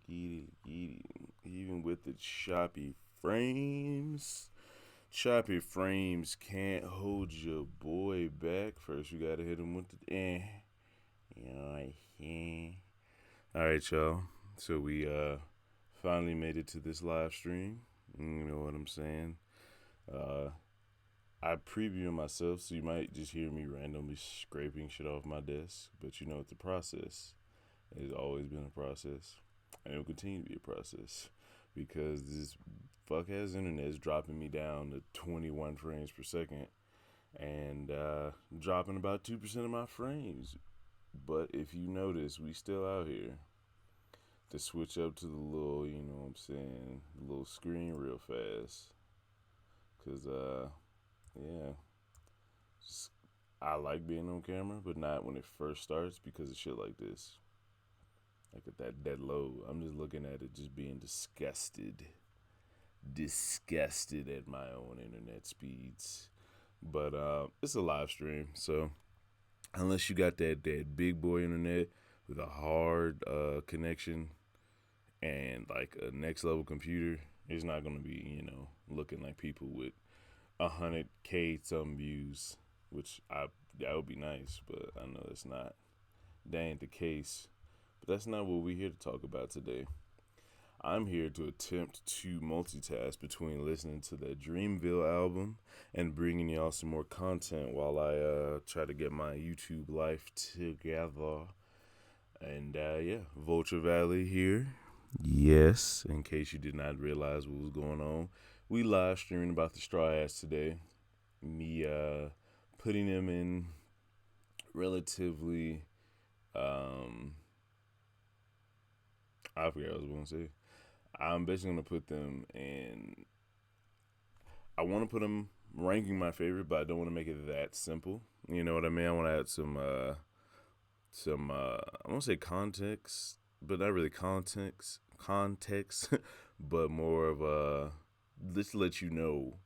Even with the choppy frames. Choppy frames can't hold your boy back. First, you gotta hit him with the You know, All right, y'all. So we finally made it to this live stream. You know what I'm saying? Uh, I preview myself, so you might just hear me randomly scraping shit off my desk. But you know, it's a process. It's always been a process, and it will continue to be a process because this fuck ass internet is dropping me down to 21 frames per second and dropping about 2% of my frames. But if you notice, we still out here to switch up to the little, you know what I'm saying, the little screen real fast. Cause yeah, just, I like being on camera, but not when it first starts because of shit like this. Like at that dead low, I'm just looking at it, just being disgusted at my own internet speeds. But it's a live stream, so unless you got that big boy internet with a hard connection and like a next level computer, it's not gonna be looking like people with 100K some views, which that would be nice, but I know that's not that ain't the case. But that's not what we're here to talk about today. I'm here to attempt to multitask between listening to that Dreamville album and bringing y'all some more content while I try to get my YouTube life together. And yeah, Vulture Valley here. Yes, in case you did not realize what was going on, we live streaming about the strawhats today. Me putting them in relatively I forgot what I was going to say. I'm basically going to put them in. I want to put them ranking my favorite, but I don't want to make it that simple. You know what I mean? I want to add some I won't say context, but not really context, but more of a just to let you know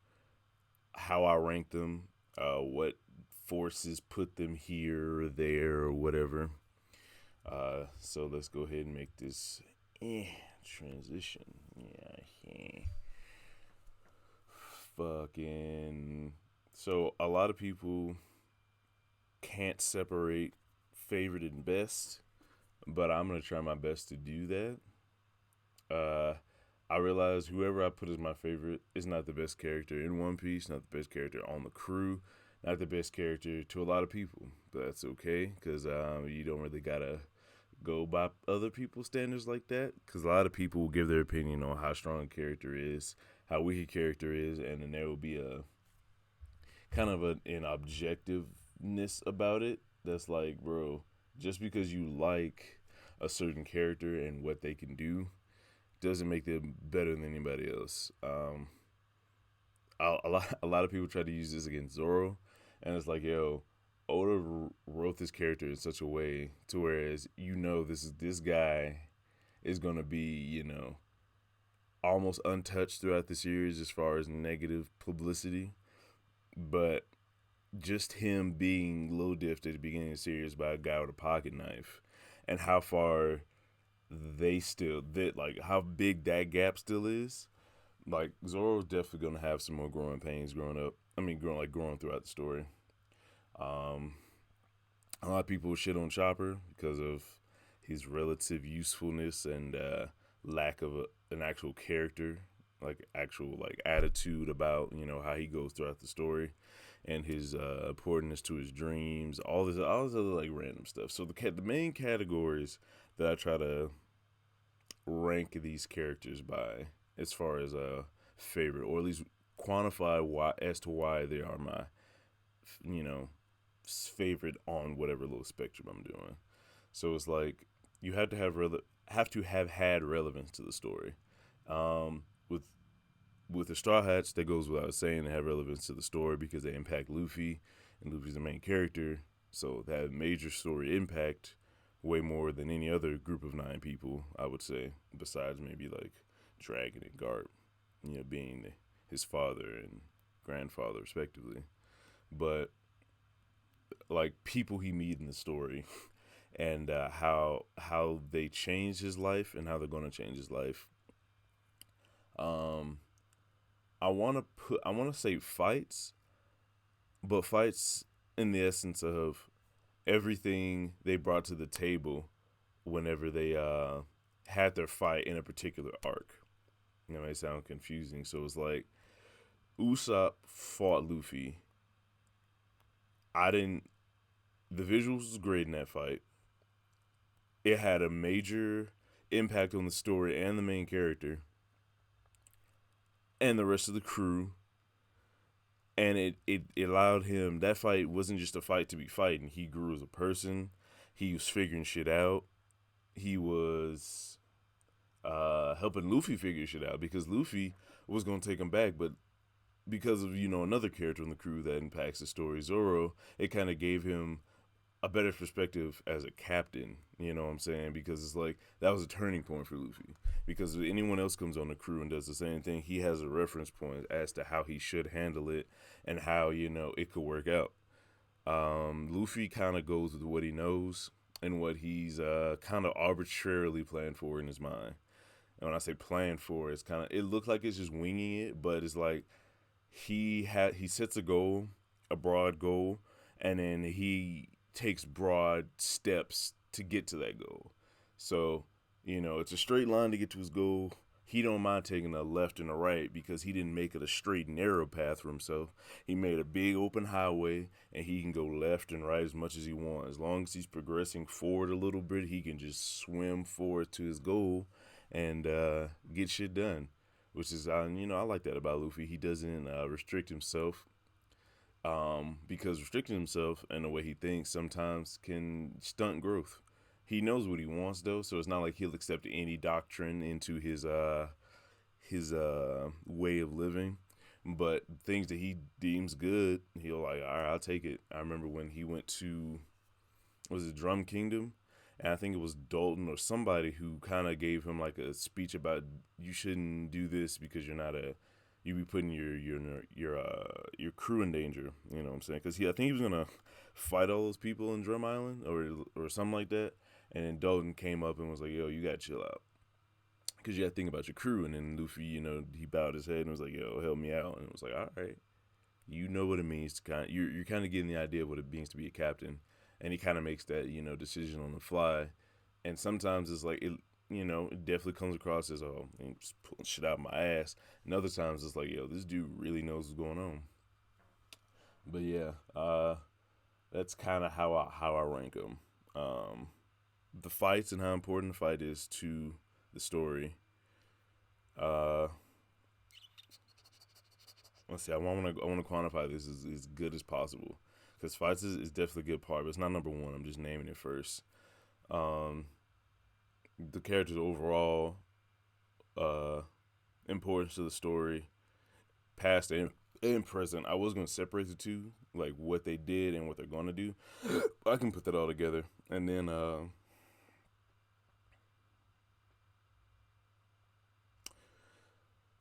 how I rank them, what forces put them here or there or whatever. So let's go ahead and make this transition. Yeah. Fucking. So a lot of people can't separate favorite and best, but I'm gonna try my best to do that. I realize whoever I put as my favorite is not the best character in One Piece, not the best character on the crew, not the best character to a lot of people. But that's okay, because you don't really gotta go by other people's standards like that, because a lot of people will give their opinion on how strong a character is, how weak a character is, and then there will be a kind of an objectiveness about it that's like, bro, just because you like a certain character and what they can do doesn't make them better than anybody else. A lot of people try to use this against Zoro, and it's like, yo, Oda wrote this character in such a way to whereas this guy is gonna be almost untouched throughout the series as far as negative publicity, but just him being low diffed at the beginning of the series by a guy with a pocket knife, and how far they still did, like how big that gap still is. Like Zoro's definitely gonna have some more growing pains growing up. I mean, growing throughout the story. Um, a lot of people shit on Chopper because of his relative usefulness and lack of an actual character, like actual like attitude about how he goes throughout the story, and his importance to his dreams, all this other like random stuff. So the main categories that I try to rank these characters by, as far as a favorite, or at least quantify why as to why they are my you know favorite on whatever little spectrum I'm doing. So it's like you have to have had relevance to the story. With the Straw Hats, that goes without saying, they have relevance to the story because they impact Luffy, and Luffy's the main character. So they have major story impact, way more than any other group of 9 people, I would say, besides maybe like Dragon and Garp, being his father and grandfather respectively. But like people he meet in the story and how they changed his life and how they're going to change his life. Um, I want to say fights, but fights in the essence of everything they brought to the table whenever they had their fight in a particular arc. You know, it may sound confusing. So it's like Usopp fought Luffy. I didn't. The visuals was great in that fight. It had a major impact on the story and the main character and the rest of the crew. And it allowed him, that fight wasn't just a fight to be fighting. He grew as a person. He was figuring shit out. He was helping Luffy figure shit out because Luffy was going to take him back, but because of another character in the crew that impacts the story, Zoro, it kind of gave him a better perspective as a captain. You know what I'm saying? Because it's like that was a turning point for Luffy. Because if anyone else comes on the crew and does the same thing, he has a reference point as to how he should handle it and how it could work out. Luffy kind of goes with what he knows and what he's kind of arbitrarily planned for in his mind. And when I say planned for, it's kind of it looks like it's just winging it, but it's like he sets a goal, a broad goal, and then he takes broad steps to get to that goal. So, it's a straight line to get to his goal. He don't mind taking a left and a right because he didn't make it a straight narrow path for himself. He made a big open highway and he can go left and right as much as he wants. As long as he's progressing forward a little bit, he can just swim forward to his goal and get shit done. Which is, I like that about Luffy. He doesn't restrict himself because restricting himself and the way he thinks sometimes can stunt growth. He knows what he wants though, so it's not like he'll accept any doctrine into his way of living. But things that he deems good, he'll like, all right, I'll take it. I remember when he went to was it Drum Kingdom, and I think it was Dalton or somebody who kind of gave him like a speech about you shouldn't do this because you're not a you be putting your crew in danger. You know what I'm saying? Because I think he was gonna fight all those people in Drum Island or something like that. And then Dalton came up and was like, "Yo, you gotta chill out, because you gotta think about your crew." And then Luffy, he bowed his head and was like, "Yo, help me out." And it was like, "All right, you know what it means to you're kind of getting the idea of what it means to be a captain." And he kind of makes that decision on the fly. And sometimes it's like it definitely comes across as I'm just pulling shit out of my ass. And other times it's like, yo, this dude really knows what's going on. But yeah, that's kind of how I rank them. The fights and how important the fight is to the story. Uh, let's see. I want to quantify this as good as possible because fights is definitely a good part, but it's not number one. I'm just naming it first. Um, the characters overall, uh, importance to the story, past and present. I was gonna separate the two, like what they did and what they're gonna do. I can put that all together, and then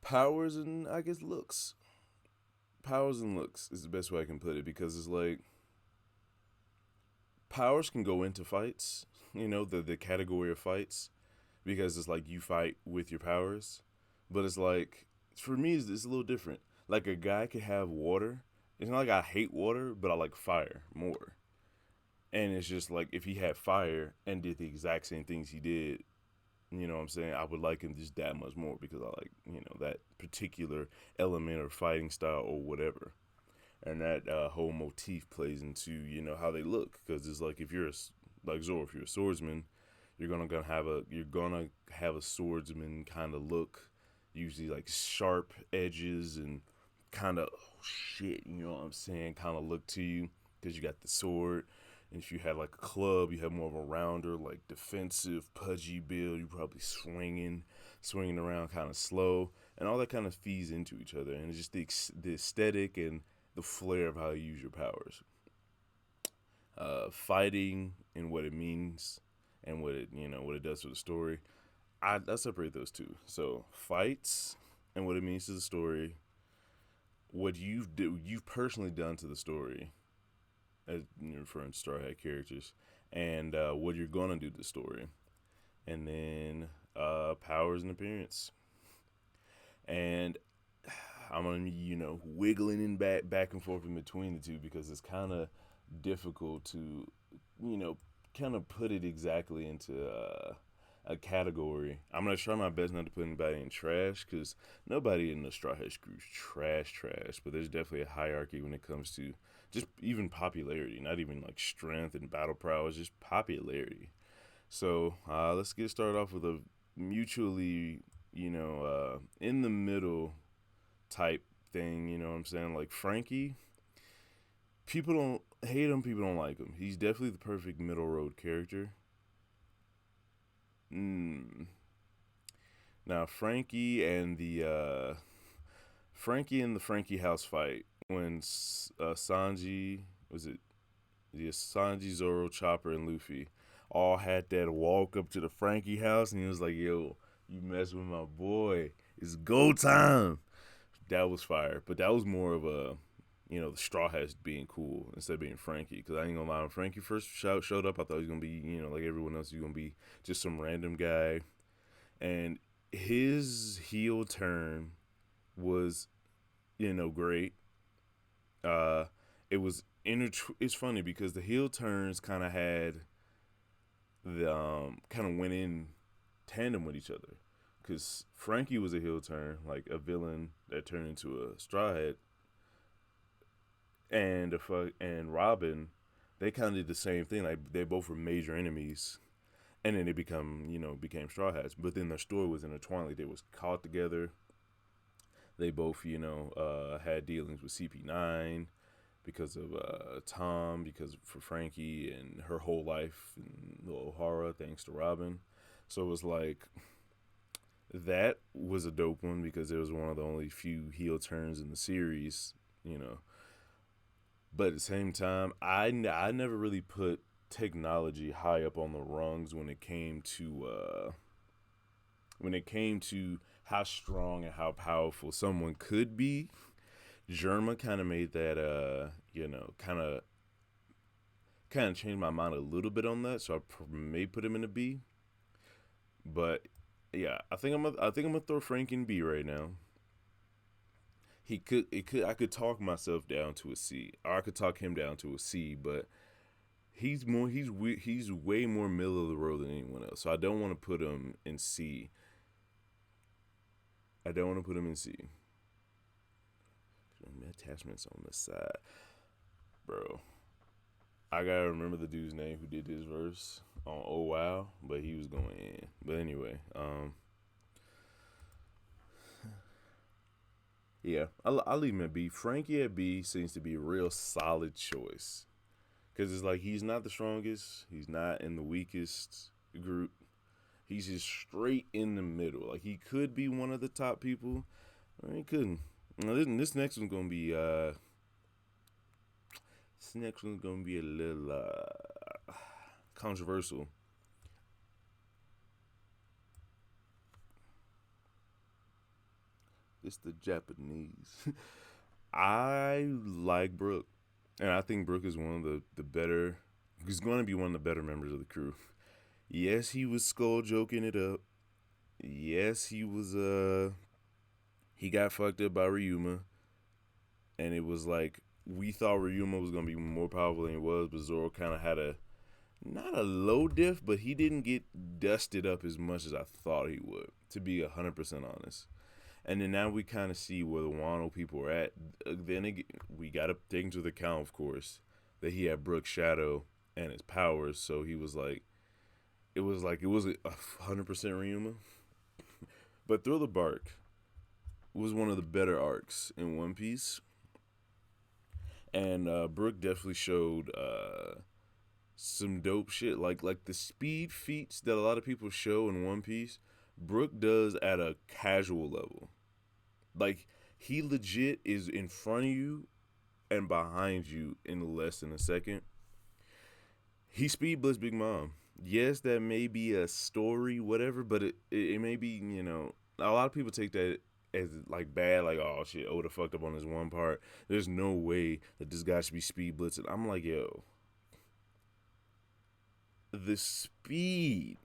powers and I guess looks. Powers and looks is the best way I can put it because it's like powers can go into fights. The category of fights because it's like you fight with your powers, but it's like for me it's a little different. Like a guy could have water. It's not like I hate water, but I like fire more. And it's just like if he had fire and did the exact same things he did, you know what I'm saying? I would like him just that much more because I like, that particular element or fighting style or whatever. And that whole motif plays into, how they look. Because it's like if you're like Zoro, if you're a swordsman, you're gonna have a swordsman kind of look, usually like sharp edges and kind of oh shit, you know what I'm saying, kind of look to you because you got the sword. And if you had like a club, you have more of a rounder, like defensive, pudgy build. You probably swinging around kind of slow, and all that kind of feeds into each other. And it's just the aesthetic and the flair of how you use your powers. Fighting and what it means and what it does for the story. I separate those two. So fights and what it means to the story. What you've personally done to the story, as you're referring to Straw Hat characters, and what you're gonna do to the story, and then powers and appearance. And I'm gonna wiggling in back and forth in between the two because it's kind of difficult to you know kind of put it exactly into a category. I'm gonna try my best not to put anybody in trash because nobody in the Straw Hat crew is trash. But there's definitely a hierarchy when it comes to just even popularity, not even like strength and battle prowess, just popularity. So let's get started off with a mutually, in the middle type thing. You know what I'm saying? Like Frankie, people don't hate him, people don't like him. He's definitely the perfect middle road character. Mm. Now Frankie and the Frankie house fight when Sanji was it the Sanji, Zoro, Chopper, and Luffy all had that walk up to the Frankie house, and he was like, "Yo, you mess with my boy, it's go time." That was fire, but that was more of a the Straw Hats being cool instead of being Frankie. Because I ain't gonna lie, when Frankie first showed up, I thought he was gonna be like everyone else, he was gonna be just some random guy, and his heel turn was great. Uh, it was it's funny because the heel turns kind of had the kind of went in tandem with each other. Because Frankie was a heel turn, like a villain that turned into a straw hat, and Robin, they kind of did the same thing. Like they both were major enemies, and then they became straw hats. But then their story was intertwined. Like they was caught together. They both had dealings with CP9 because of Tom, because for Frankie and her whole life in O'Hara, thanks to Robin. So it was like that was a dope one because it was one of the only few heel turns in the series, you know. But at the same time, I never really put technology high up on the rungs when it came to how strong and how powerful someone could be. Germa kind of made that kind of changed my mind a little bit on that, so I may put him in a B. But yeah, I think I'm gonna throw Frank in B right now. I could talk myself down to a C, or I could talk him down to a C, but he's way more middle of the road than anyone else. So I don't want to put him in C. I don't want to put him in C. Attachments on the side, bro. I gotta remember the dude's name who did this verse on Oh Wow, but he was going in. But anyway, yeah, I'll leave him at B. Frankie at B seems to be a real solid choice because it's like he's not the strongest, he's not in the weakest group. He's just straight in the middle. Like he could be one of the top people, or he couldn't. Now, this next one's gonna be a little controversial. It's the Japanese. I like Brooke, and I think Brooke is one of the better. He's going to be one of the better members of the crew. Yes, he was skull joking it up. Yes, he got fucked up by Ryuma, and it was like we thought Ryuma was gonna be more powerful than he was, but Zoro kind of had a not a low diff, but he didn't get dusted up as much as I thought he would. To be 100% honest. And then now we kind of see where the Wano people are at. Then again, we got to take into account, of course, that he had Brooke's shadow and his powers. So he was like, it was 100% Ryuma. But Thriller Bark was one of the better arcs in One Piece. And Brooke definitely showed some dope shit. Like the speed feats that a lot of people show in One Piece, Brooke does at a casual level. Like he legit is in front of you and behind you in less than a second. He speed blitz Big Mom. Yes, that may be a story, whatever, but it may be, a lot of people take that as like bad, like, oh shit, Oda fucked up on this one part. There's no way that this guy should be speed blitzing. I'm like, yo, the speed.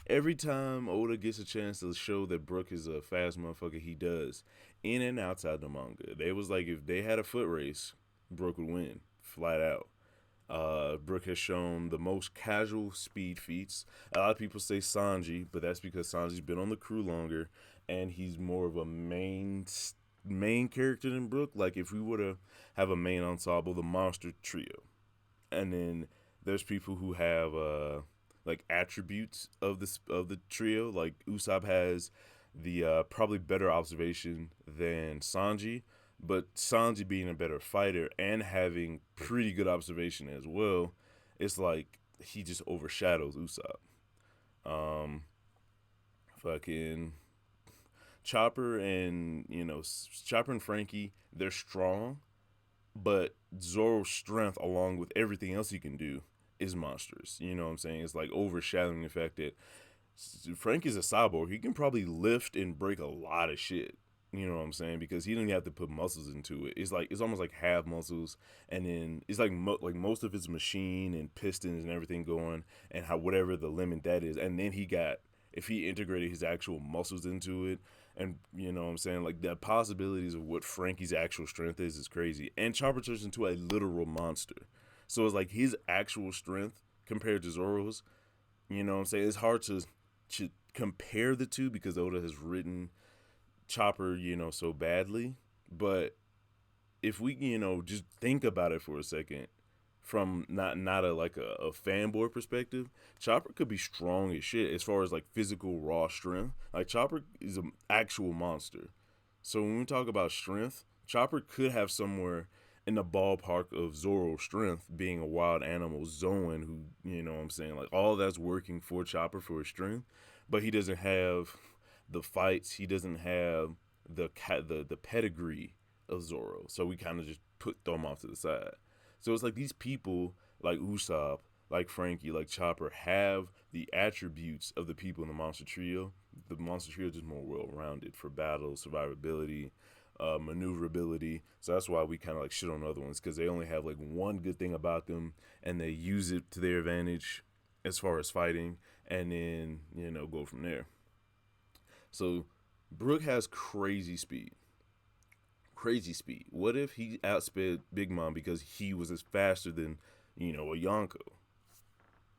Every time Oda gets a chance to show that Brook is a fast motherfucker, he does. In and outside the manga. They was like if they had a foot race, Brook would win. Flat out. Brook has shown the most casual speed feats. A lot of people say Sanji, but that's because Sanji's been on the crew longer and he's more of a main character than Brook. Like if we were to have a main ensemble, the monster trio, and then there's people who have like attributes of the trio. Like Usopp has the probably better observation than Sanji, but Sanji being a better fighter and having pretty good observation as well, it's like he just overshadows Usopp. Um, fucking Chopper and Chopper and Frankie, they're strong, but Zoro's strength, along with everything else he can do, is monstrous. You know what I'm saying? It's like overshadowing the fact that Frankie's a cyborg. He can probably lift and break a lot of shit. You know what I'm saying? Because he didn't have to put muscles into it. It's almost like half muscles, and then it's like like most of his machine and pistons and everything going, and how whatever the limit that is, and then he got if he integrated his actual muscles into it, and you know what I'm saying, like the possibilities of what Frankie's actual strength is crazy. And Chopper turns into a literal monster, so it's like his actual strength compared to Zoro's. You know what I'm saying? It's hard to compare the two because Oda has written Chopper, so badly. But if we, just think about it for a second, from not a like a fanboy perspective, Chopper could be strong as shit as far as like physical raw strength. Like Chopper is an actual monster. So when we talk about strength, Chopper could have somewhere in the ballpark of Zoro's strength, being a wild animal Zoan who, you know what I'm saying, like all that's working for Chopper for his strength, but he doesn't have the fights, he doesn't have the pedigree of Zoro. So we kind of just throw him off to the side. So it's like these people like Usopp, like Frankie, like Chopper have the attributes of the people in the Monster Trio. The Monster Trio is just more well rounded for battle, survivability, maneuverability. So that's why we kind of like shit on other ones, because they only have like one good thing about them and they use it to their advantage as far as fighting, and then go from there. So Brook has crazy speed. Crazy speed. What if he outsped Big Mom because he was as faster than, a Yonko,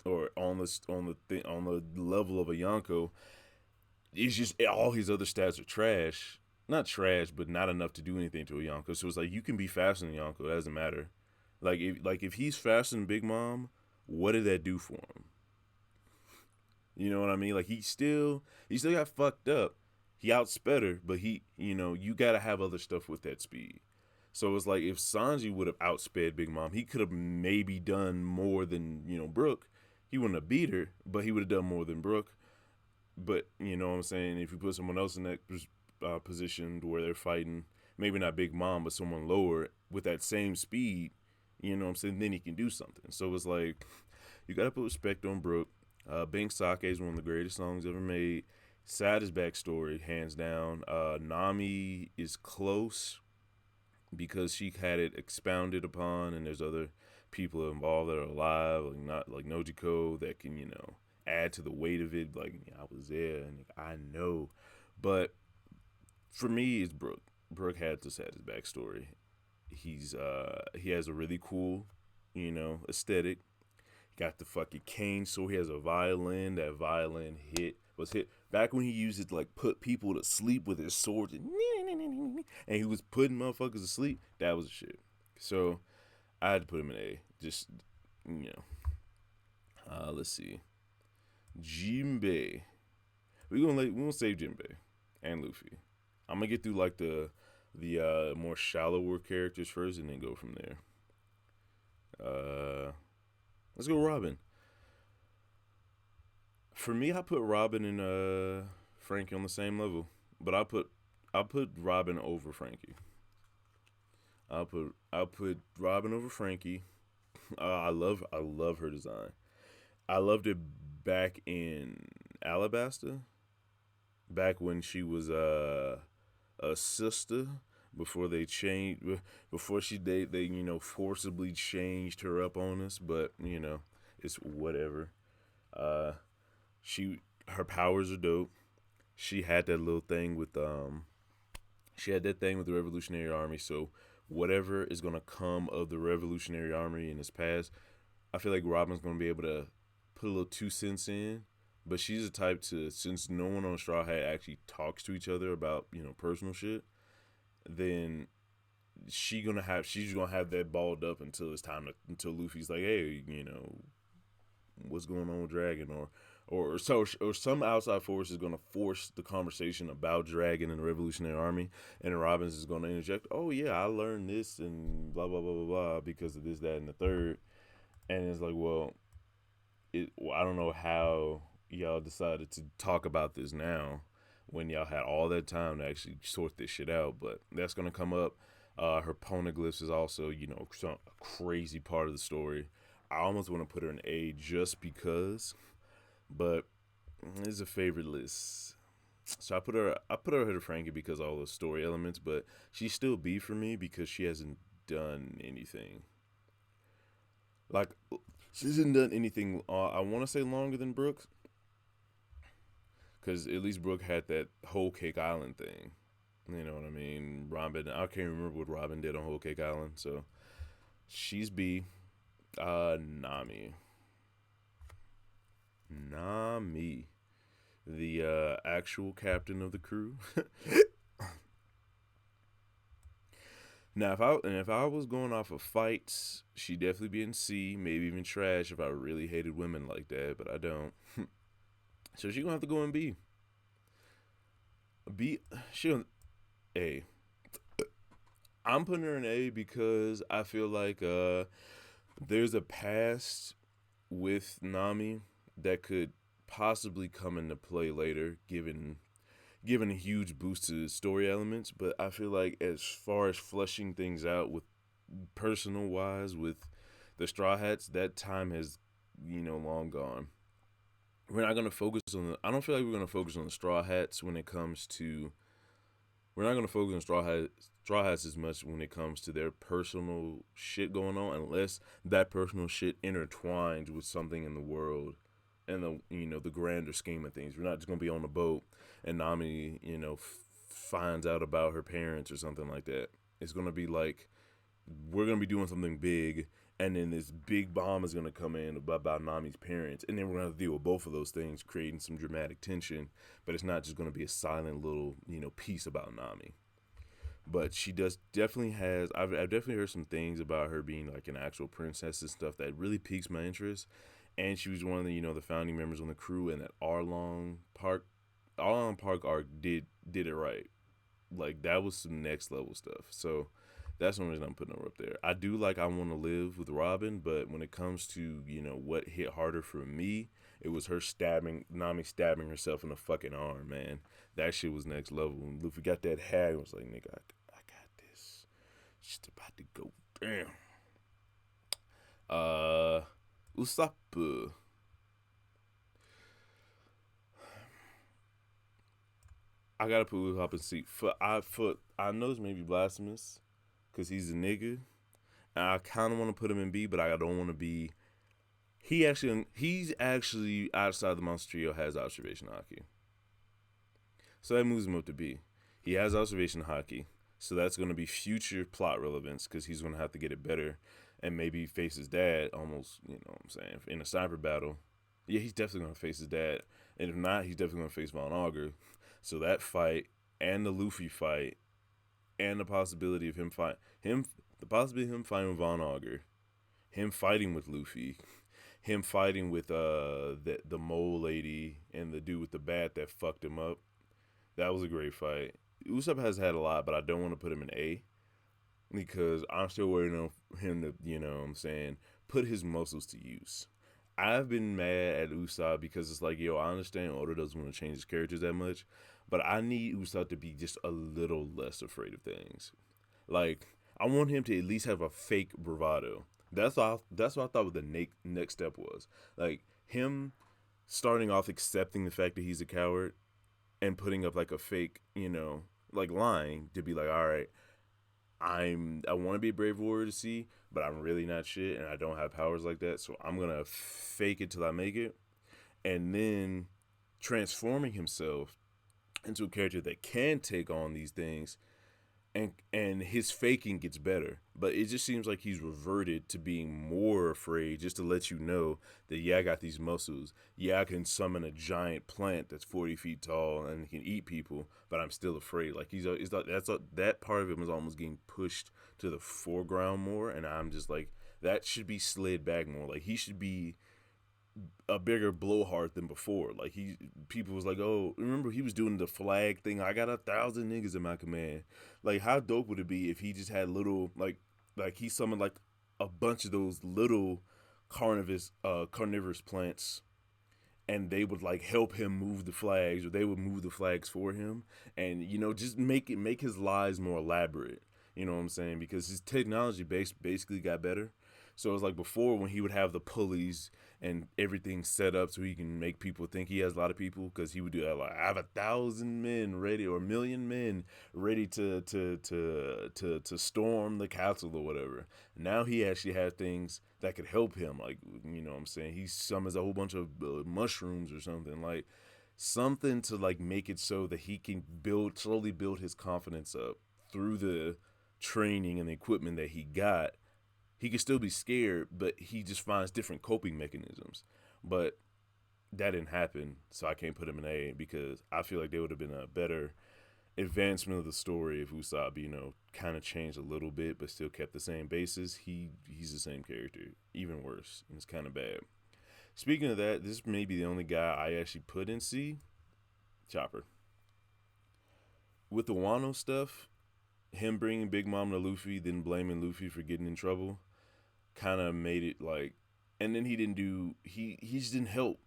or on the level of a Yonko? It's just all his other stats are trash. Not trash, but not enough to do anything to a Yonko. So it's like you can be faster than Yonko. It doesn't matter. If he's faster than Big Mom, what did that do for him? You know what I mean? Like he still got fucked up. He outsped her, but you gotta have other stuff with that speed. So it's like if Sanji would have outsped Big Mom, he could have maybe done more than Brook. He wouldn't have beat her, but he would have done more than Brook. But you know what I'm saying? If you put someone else in that position where they're fighting, maybe not Big Mom, but someone lower with that same speed, you know what I'm saying? Then he can do something. So it's like you gotta put respect on Brook. Bank Sake is one of the greatest songs ever made. Saddest backstory, hands down. Nami is close because she had it expounded upon, and there's other people involved that are alive, like not like Nojiko, that can add to the weight of it. Like I was there, and I know. But for me, it's Brook. Brook had the saddest backstory. He has a really cool, aesthetic. Got the fucking cane, so he has a violin. That violin was hit back when he used it to like put people to sleep with his sword, and he was putting motherfuckers to sleep. That was the shit. So I had to put him in A. Just let's see, Jinbei. We're gonna save Jinbei and Luffy. I'm gonna get through like the more shallower characters first, and then go from there. Let's go Robin. For me, I put Robin and Frankie on the same level, but I put Robin over Frankie. I'll put Robin over Frankie. I love her design. I loved it back in Alabasta, back when she was a sister, before they changed, before they forcibly changed her up on us. But it's whatever. Uh, she her powers are dope. She had that little thing with she had that thing with the Revolutionary Army. So whatever is gonna come of the Revolutionary Army in its past, I feel like Robin's gonna be able to put a little 2 cents in. But she's the type to, since no one on Straw Hat actually talks to each other about personal shit, then she's gonna have that balled up until it's time to, until Luffy's like, hey, what's going on with Dragon, or some outside force is going to force the conversation about Dragon and the Revolutionary Army, and Robbins is going to interject, oh yeah, I learned this and blah blah blah blah blah because of this, that, and the third, and it's like, well, I don't know how y'all decided to talk about this now when y'all had all that time to actually sort this shit out, but that's going to come up. Her poneglyphs is also, some crazy part of the story. I almost want to put her in A just because, but it's a favorite list. So I put her ahead of Frankie because of all those story elements, but she's still B for me because she hasn't done anything. Like she hasn't done anything. I want to say longer than Brooks, because at least Brooke had that Whole Cake Island thing. You know what I mean? Robin, I can't remember what Robin did on Whole Cake Island, so she's B. Nami. Nami, the actual captain of the crew. Now, if I was going off of fights, she'd definitely be in C, maybe even trash if I really hated women like that, but I don't. So she gonna have to go in B. B, she A. I'm putting her in A because I feel like there's a past with Nami that could possibly come into play later, given a huge boost to story elements. But I feel like as far as fleshing things out with personal wise with the Straw Hats, that time has long gone. We're not gonna focus on the. I don't feel like we're gonna focus on the Straw Hats when it comes to. We're not gonna focus on Straw Hats as much when it comes to their personal shit going on, unless that personal shit intertwines with something in the world and the grander scheme of things. We're not just gonna be on the boat and Nami finds out about her parents or something like that. It's gonna be like we're gonna be doing something big, and then this big bomb is gonna come in about Nami's parents, and then we're gonna have to deal with both of those things, creating some dramatic tension. But it's not just gonna be a silent little piece about Nami. But she does definitely has. I've definitely heard some things about her being like an actual princess and stuff that really piques my interest. And she was one of the founding members on the crew, and that Arlong Park arc did it right. Like that was some next level stuff. So that's one reason I'm putting her up there. I do like I Want to Live with Robin, but when it comes to what hit harder for me, it was her stabbing Nami stabbing herself in the fucking arm. Man, that shit was next level. When Luffy got that hat, it was like, nigga, I got this. Just about to go. Damn. Usopp. I gotta put Usopp in C. I know this may be blasphemous, cause he's a nigga. And I kind of want to put him in B, but I don't want to be. He's actually outside the monster trio has observation hockey, so that moves him up to B. He has observation hockey, so that's going to be future plot relevance because he's going to have to get it better, and maybe face his dad. Almost, what I'm saying, in a sniper battle. Yeah, he's definitely going to face his dad, and if not, he's definitely going to face Von Augur. So that fight and the Luffy fight and the possibility of the possibility of him fighting with Von Augur, him fighting with Luffy, him fighting with the mole lady and the dude with the bat that fucked him up. That was a great fight. Usopp has had a lot, but I don't want to put him in A because I'm still waiting on him to, what I'm saying, put his muscles to use. I've been mad at Usopp because it's like, I understand Oda doesn't want to change his characters that much, but I need Usopp to be just a little less afraid of things. Like, I want him to at least have a fake bravado. That's what I thought what the next step was. Like, him starting off accepting the fact that he's a coward and putting up like a fake, like lying to be like, all right, I want to be a brave warrior to see, but I'm really not shit and I don't have powers like that, so I'm gonna fake it till I make it. and then transforming himself into a character that can take on these things, and his faking gets better, but it just seems like he's reverted to being more afraid, just to let you know that, yeah, I got these muscles, yeah, I can summon a giant plant that's 40 feet tall and can eat people, but I'm still afraid. Like it's like that part of him is almost getting pushed to the foreground more, and I'm just like, that should be slid back more. Like he should be a bigger blowhard than before. Like people was like, oh, remember he was doing the flag thing. I got 1,000 niggas in my command. Like, how dope would it be if he just had little, like he summoned like a bunch of those little carnivorous plants, and they would like help him move the flags, or they would move the flags for him, and just make his lies more elaborate. You know what I'm saying? Because his technology basically got better. So it's like before, when he would have the pulleys and everything set up so he can make people think he has a lot of people, because he would do that, like, I have 1,000 men ready, or 1,000,000 men ready to storm the castle or whatever. Now he actually has things that could help him, like, what I'm saying, he summons a whole bunch of mushrooms or something, like something to like make it so that he can slowly build his confidence up through the training and the equipment that he got. He could still be scared, but he just finds different coping mechanisms. But that didn't happen, so I can't put him in A, because I feel like there would have been a better advancement of the story if Usopp, kind of changed a little bit, but still kept the same basis. He's the same character, even worse, and it's kind of bad. Speaking of that, this may be the only guy I actually put in C. Chopper. With the Wano stuff, him bringing Big Mom to Luffy, then blaming Luffy for getting in trouble, kind of made it like, and then he just didn't help.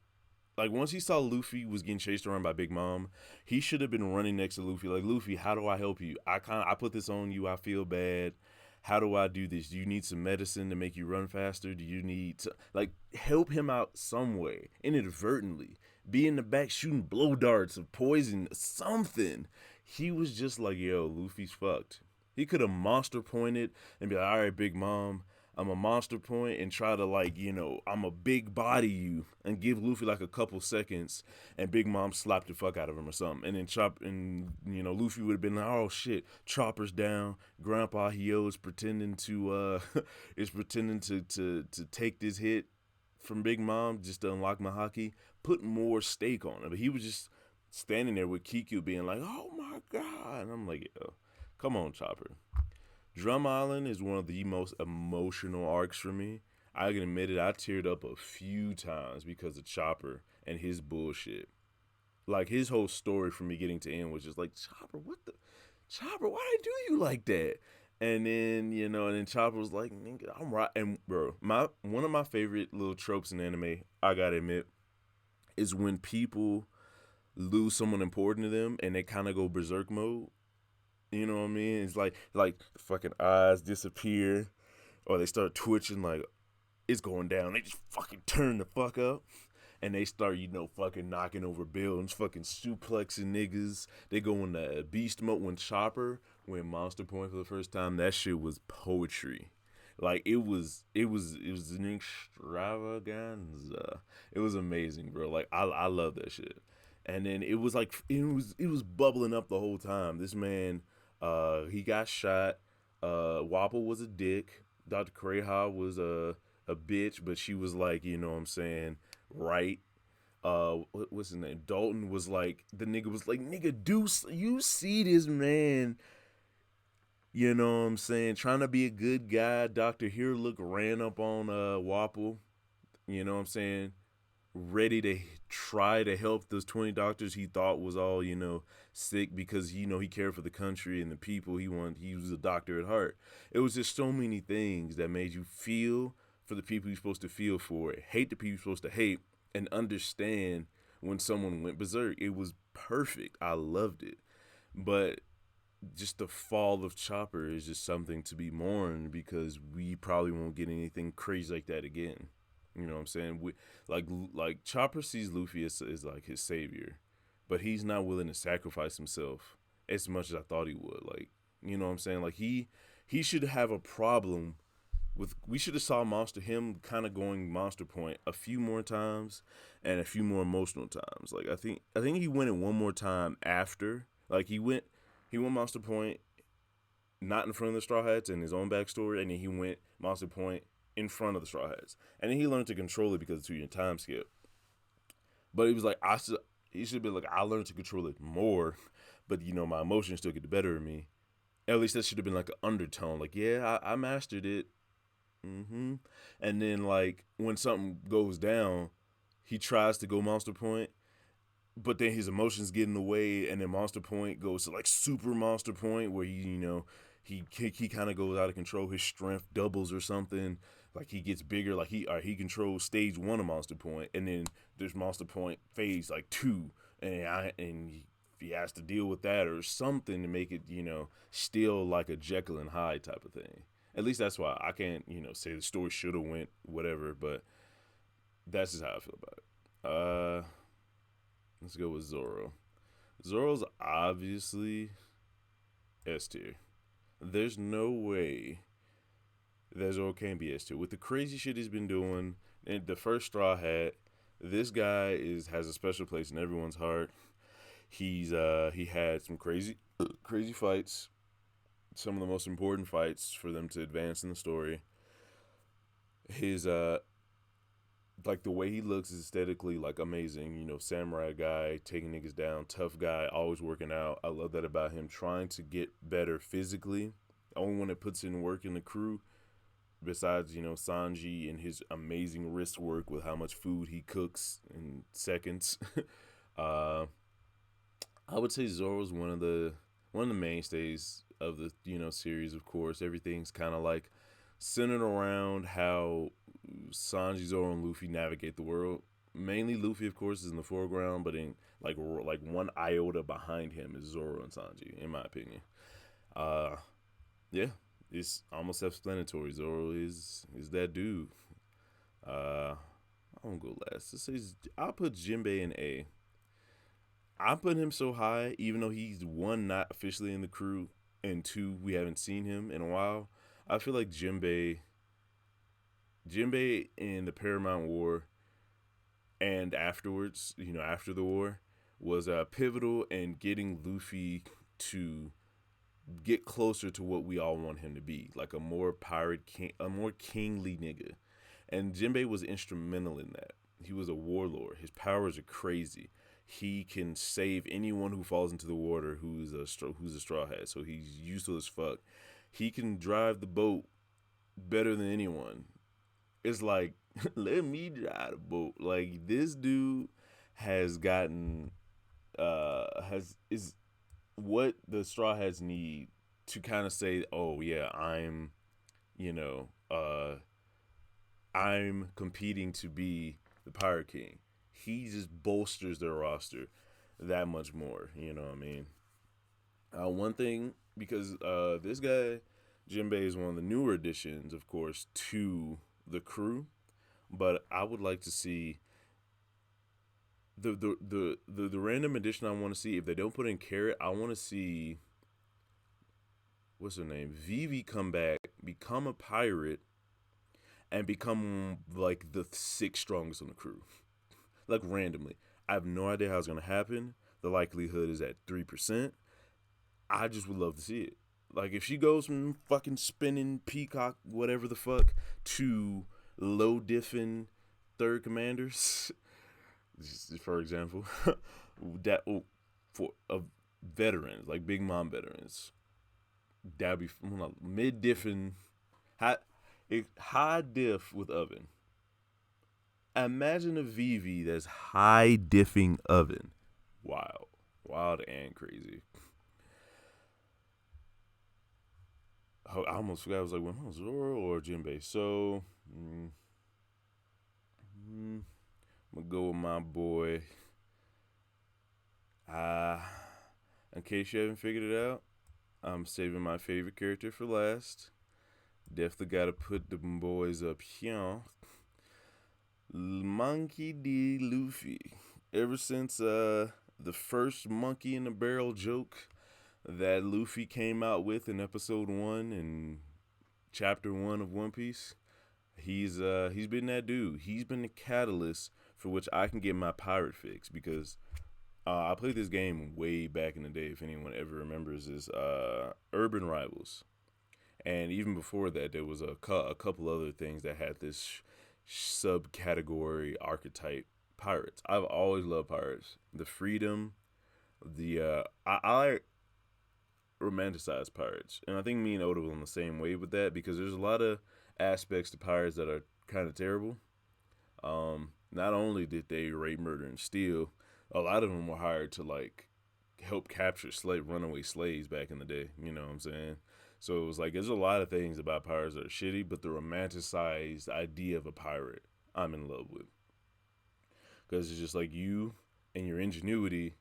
Like, once he saw Luffy was getting chased around by Big Mom, he should have been running next to Luffy, like, Luffy, how do I help you? I put this on you. I feel bad. How do I do this? Do you need some medicine to make you run faster? Do you need to, like, help him out some way, inadvertently? Be in the back shooting blow darts of poison, something. He was just like, yo, Luffy's fucked. He could have monster pointed and be like, all right, Big Mom, I'm a monster point, and try to, like, I'm a big body you, and give Luffy like a couple seconds, and Big Mom slapped the fuck out of him or something, and then Luffy would have been like, oh shit, Chopper's down, Grandpa Hio is pretending to to take this hit from Big Mom just to unlock my hockey, put more stake on it. But he was just standing there with Kiku being like, oh my god, and I'm like, yo, come on, Chopper. Drum Island is one of the most emotional arcs for me. I can admit it, I teared up a few times because of Chopper and his bullshit. Like, his whole story from beginning to end was just like, Chopper, Chopper, why do you like that? And then, and then Chopper was like, nigga, I'm right. And bro, one of my favorite little tropes in anime, I gotta admit, is when people lose someone important to them and they kind of go berserk mode. You know what I mean? It's like the fucking eyes disappear, or they start twitching, like it's going down. They just fucking turn the fuck up, and they start, fucking knocking over buildings, fucking suplexing niggas. They go in the beast mode. When Chopper went Monster Point for the first time, that shit was poetry. Like, it was an extravaganza. It was amazing, bro. Like, I love that shit. And then it was like, it was bubbling up the whole time. This man, he got shot. Wapple was a dick. Dr. Kreha was a bitch, but she was like, what I'm saying, right. What's his name? Dalton was like, the nigga was like, nigga, you see this man, you know what I'm saying, trying to be a good guy. Dr. Look ran up on Wapple, you know what I'm saying, ready to try to help those 20 doctors he thought was all, sick, because, he cared for the country and the people. He was a doctor at heart. It was just so many things that made you feel for the people you're supposed to feel for, hate the people you're supposed to hate, and understand when someone went berserk. It was perfect. I loved it. But just the fall of Chopper is just something to be mourned, because we probably won't get anything crazy like that again. You know what I'm saying? Like Chopper sees Luffy as like his savior, but he's not willing to sacrifice himself as much as I thought he would. Like, you know what I'm saying? Like, he should have a problem we should have saw him kind of going Monster Point a few more times and a few more emotional times. Like I think he went it one more time after. Like he went Monster Point not in front of the Straw Hats in his own backstory, and then he went Monster Point in front of the Straw Hats, and then he learned to control it because of 2 year time skip. But he was like, he should be like, I learned to control it more, but my emotions still get the better of me. At least that should have been like an undertone, like, yeah, I mastered it. And then like when something goes down, he tries to go Monster Point, but then his emotions get in the way, and then Monster Point goes to like Super Monster Point, where he kind of goes out of control. His strength doubles or something. Like he gets bigger. Like he controls stage 1 of Monster Point, and then there's Monster Point phase like 2, and he has to deal with that or something to make it still like a Jekyll and Hyde type of thing. At least that's why I can't say the story should have went whatever, but that's just how I feel about it. Let's go with Zoro. Zoro's obviously S tier. There's no way that Zoro can't be S tier. With the crazy shit he's been doing, and the first Straw Hat, this guy has a special place in everyone's heart. He had some crazy fights, some of the most important fights for them to advance in the story. His like the way he looks is aesthetically like amazing. Samurai guy, taking niggas down, tough guy, always working out. I love that about him, trying to get better physically. The only one that puts in work in the crew, besides Sanji and his amazing wrist work with how much food he cooks in seconds. I would say Zoro's one of the mainstays of the series. Of course, everything's kind of like centered around how Sanji, Zoro, and Luffy navigate the world. Mainly Luffy, of course, is in the foreground, but in like one iota behind him is Zoro and Sanji, in my opinion. Yeah, it's almost self-explanatory. Zoro is that dude. I'm gonna go last. I'll put Jinbei in A. I put him so high, even though he's 1, not officially in the crew, and 2, we haven't seen him in a while. I feel like Jinbei in the Paramount War and afterwards, after the war, was pivotal in getting Luffy to get closer to what we all want him to be, like a more kingly nigga. And Jinbei was instrumental in that. He was a warlord. His powers are crazy. He can save anyone who falls into the water who's a straw hat. So he's useful as fuck. He can drive the boat better than anyone. It's like, let me drive the boat. Like, this dude has gotten is what the Straw Hats need to kind of say, oh yeah, I'm competing to be the Pirate King. He just bolsters their roster that much more. You know what I mean? One thing, because this guy Jinbei is one of the newer additions, of course, to the crew, but I would like to see the random addition. I want to see, if they don't put in Carrot, I want to see, what's her name, Vivi, come back, become a pirate, and become like the 6th strongest on the crew. Like, randomly. I have no idea how it's gonna happen. The likelihood is at 3%. I just would love to see it. Like, if she goes from fucking spinning peacock, whatever the fuck, to low diffing third commanders, for example, that for veterans, like Big Mom veterans, that'd be mid diffing, high diff with oven. Imagine a Vivi that's high diffing oven. Wow, wild and crazy. I almost forgot. I was like, when Zoro or Jinbei? So, I'm gonna go with my boy. In case you haven't figured it out, I'm saving my favorite character for last. Definitely gotta put the boys up here. Monkey D. Luffy. Ever since the first monkey in the barrel joke that Luffy came out with in episode 1 and chapter 1 of One Piece, He's been that dude. He's been the catalyst for which I can get my pirate fix because I played this game way back in the day. If anyone ever remembers, is Urban Rivals, and even before that, there was a couple other things that had this subcategory archetype pirates. I've always loved pirates. The freedom, I romanticize pirates, and I think me and Oda were on the same way with that because there's a lot of aspects to pirates that are kind of terrible. Not only did they rape, murder, and steal, a lot of them were hired to like help capture runaway slaves back in the day. You know what I'm saying? So it was like there's a lot of things about pirates that are shitty, but the romanticized idea of a pirate, I'm in love with because it's just like you and your ingenuity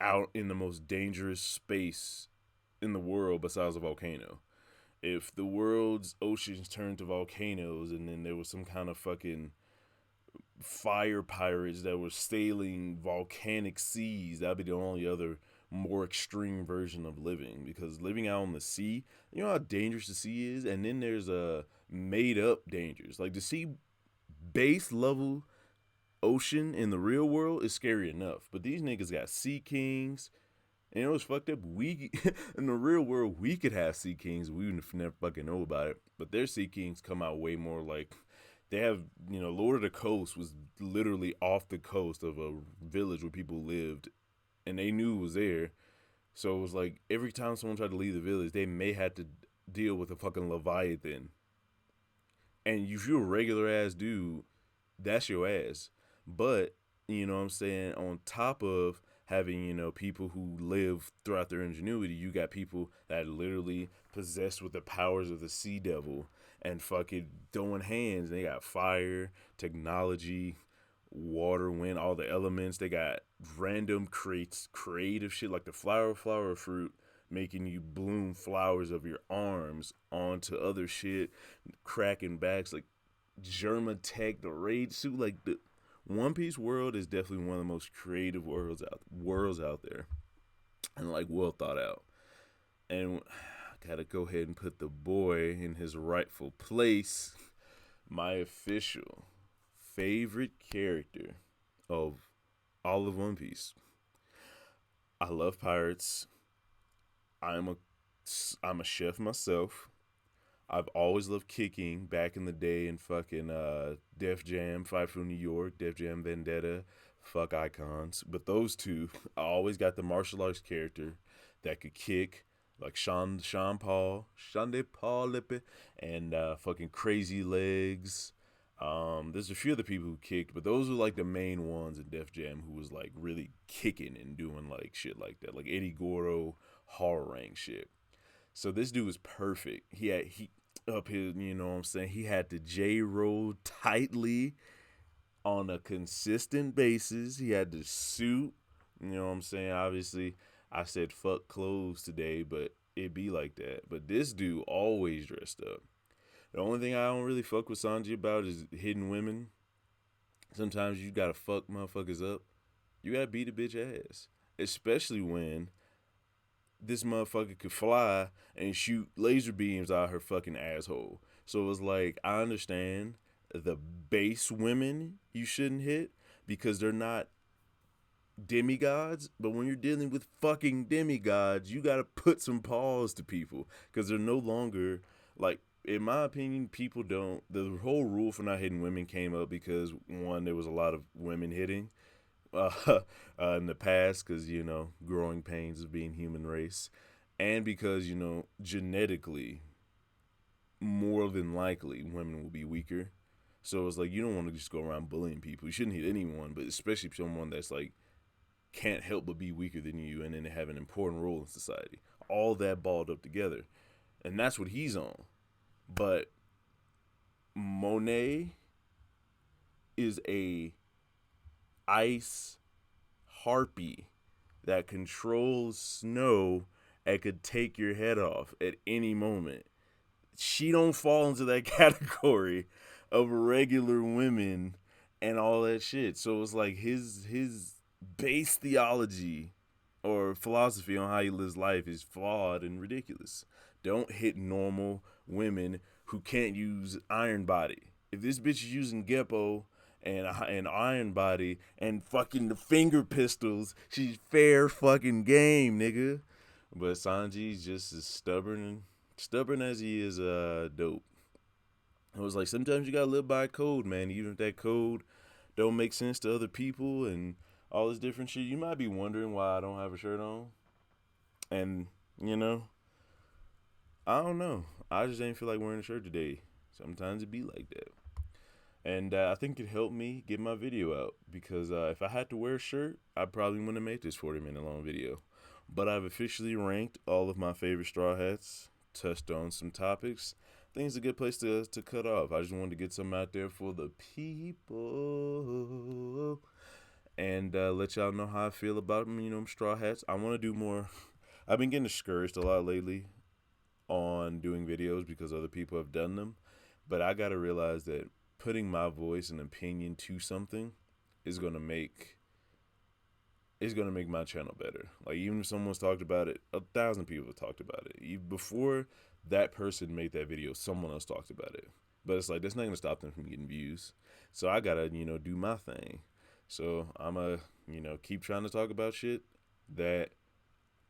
out in the most dangerous space in the world besides a volcano. If the world's oceans turned to volcanoes and then there was some kind of fucking fire pirates that were sailing volcanic seas, that'd be the only other more extreme version of living because living out on the sea, you know how dangerous the sea is, and then there's a made up dangers like the sea base level ocean in the real world is scary enough, but these niggas got sea kings. And it was fucked up. We in the real world we could have sea kings. We would never fucking know about it. But their sea kings come out way more like they have. You know, Lord of the Coast was literally off the coast of a village where people lived, and they knew it was there. So it was like every time someone tried to leave the village, they may have to deal with a fucking leviathan. And if you're a regular ass dude, that's your ass. But you know what I'm saying. On top of having people who live throughout their ingenuity, you got people that are literally possessed with the powers of the sea devil and fucking throwing hands. They got fire, technology, water, wind, all the elements. They got random creative shit like the flower fruit, making you bloom flowers of your arms onto other shit, cracking backs like Germatech, the raid suit, like the One Piece world is definitely one of the most creative worlds out there, and like well thought out. And I gotta go ahead and put the boy in his rightful place. My official favorite character of all of One Piece. I love pirates. I'm a I'm a chef myself. I've always loved kicking back in the day in fucking Def Jam, Fight for New York, Def Jam Vendetta, fuck icons. But those two, I always got the martial arts character that could kick, like Sean De Paul Lippe, and fucking Crazy Legs. There's a few other people who kicked, but those were like the main ones in Def Jam who was like really kicking and doing like shit like that, like Eddie Gordo, horror rank shit. So this dude was perfect. He up his, you know what I'm saying? He had the J roll tightly on a consistent basis. He had the suit, you know what I'm saying? Obviously, I said fuck clothes today, but it be like that. But this dude always dressed up. The only thing I don't really fuck with Sanji about is hidden women. Sometimes you gotta fuck motherfuckers up. You gotta beat a bitch ass. Especially when this motherfucker could fly and shoot laser beams out her fucking asshole. So it was like, I understand the base women you shouldn't hit because they're not demigods, but when you're dealing with fucking demigods, you gotta put some pause to people because they're no longer like. In my opinion, people don't. The whole rule for not hitting women came up because one, there was a lot of women hitting in the past because growing pains of being human race, and because genetically, more than likely, women will be weaker. So it's like you don't want to just go around bullying people. You shouldn't hit anyone, but especially someone that's like can't help but be weaker than you, and then they have an important role in society. All that balled up together, and that's what he's on. But Monet is a ice harpy that controls snow and could take your head off at any moment. She don't fall into that category of regular women and all that shit. So it's like his base theology or philosophy on how he lives life is flawed and ridiculous. Don't hit normal women who can't use iron body. If this bitch is using Geppo and Iron Body and fucking the finger pistols, she's fair fucking game, nigga. But Sanji's just as stubborn as he is dope. I was like, sometimes you gotta live by a code, man. Even if that code don't make sense to other people and all this different shit, you might be wondering why I don't have a shirt on. And you know, I don't know. I just ain't feel like wearing a shirt today. Sometimes it be like that. And I think it helped me get my video out because if I had to wear a shirt, I probably wouldn't have made this 40-minute long video. But I've officially ranked all of my favorite straw hats, touched on some topics. I think it's a good place to cut off. I just wanted to get some out there for the people and let y'all know how I feel about them, straw hats. I want to do more. I've been getting discouraged a lot lately on doing videos because other people have done them. But I got to realize that putting my voice and opinion to something is going to make my channel better. Like, even if someone's talked about it, 1,000 people have talked about it. Before that person made that video, someone else talked about it. But it's like, that's not going to stop them from getting views. So I got to, do my thing. So I'm going to, keep trying to talk about shit that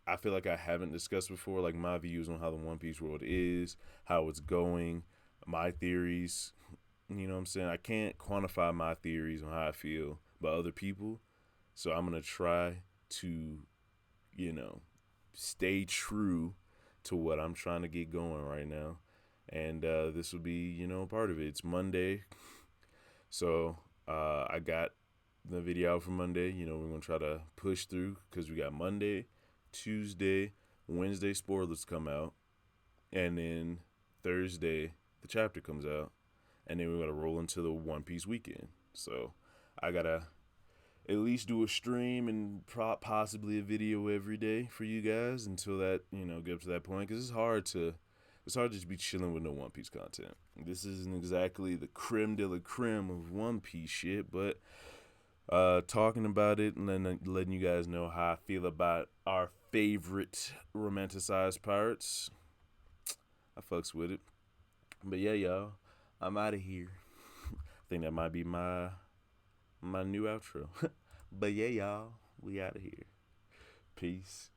I feel like I haven't discussed before, like my views on how the One Piece world is, how it's going, my theories. You know what I'm saying? I can't quantify my theories on how I feel by other people. So I'm going to try to, stay true to what I'm trying to get going right now. And this will be, part of it. It's Monday. So I got the video out for Monday. We're going to try to push through because we got Monday, Tuesday, Wednesday spoilers come out. And then Thursday, the chapter comes out. And then we're going to roll into the One Piece weekend. So I got to at least do a stream and possibly a video every day for you guys until that, get up to that point. Because it's hard to just be chilling with no One Piece content. This isn't exactly the creme de la creme of One Piece shit, but talking about it and then letting you guys know how I feel about our favorite romanticized pirates, I fucks with it. But yeah, y'all, I'm out of here. I think that might be my new outro. But yeah, y'all, we out of here. Peace.